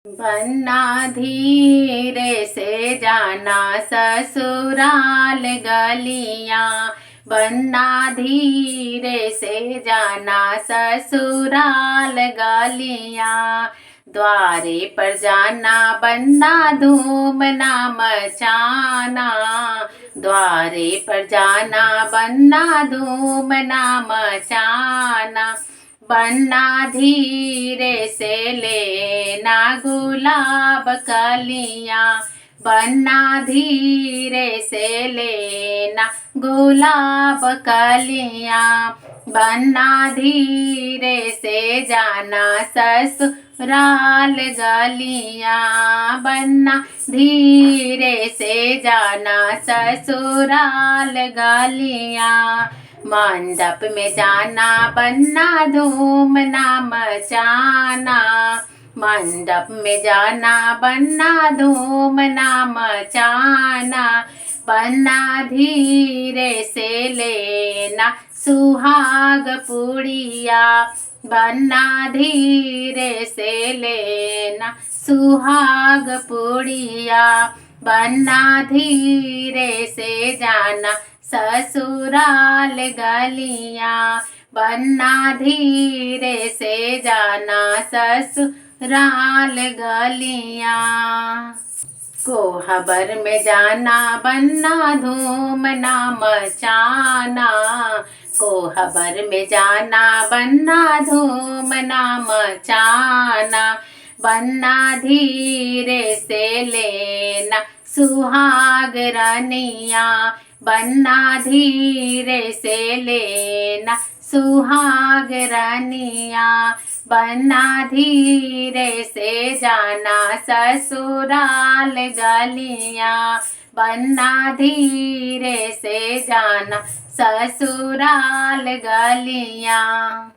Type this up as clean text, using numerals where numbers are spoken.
बनना धीरे से जाना ससुराल गलियां, बनना धीरे से जाना ससुराल गलियां। द्वारे पर जाना बनना धूम ना मचाना, द्वारे पर जाना बनना धूम ना मचाना। बनना धीरे से लेना गुलाब कलियां, बनना धीरे से लेना गुलाब कलियां। बनना धीरे से जाना ससुराल गलियां, बनना धीरे से जाना ससुराल गलियां। मंडप में जाना बनना धूम ना मचाना, मंडप में जाना बनना धूम ना मचाना। बनना धीरे से लेना सुहाग पुड़िया, बनना धीरे से लेना सुहाग पुड़िया। बनना धीरे से जाना ससुराल गलियां, बनना धीरे से जाना ससुराल गलियां। कोहबर में जाना बनना धूम ना मचाना, कोहबर में जाना बनना धूम ना मचाना। बनना धीरे से लेना सुहाग रानिया, बनना धीरे से लेना सुहाग रानिया। बनना धीरे से जाना ससुराल गलियां, बनना धीरे से जाना ससुराल गलियां।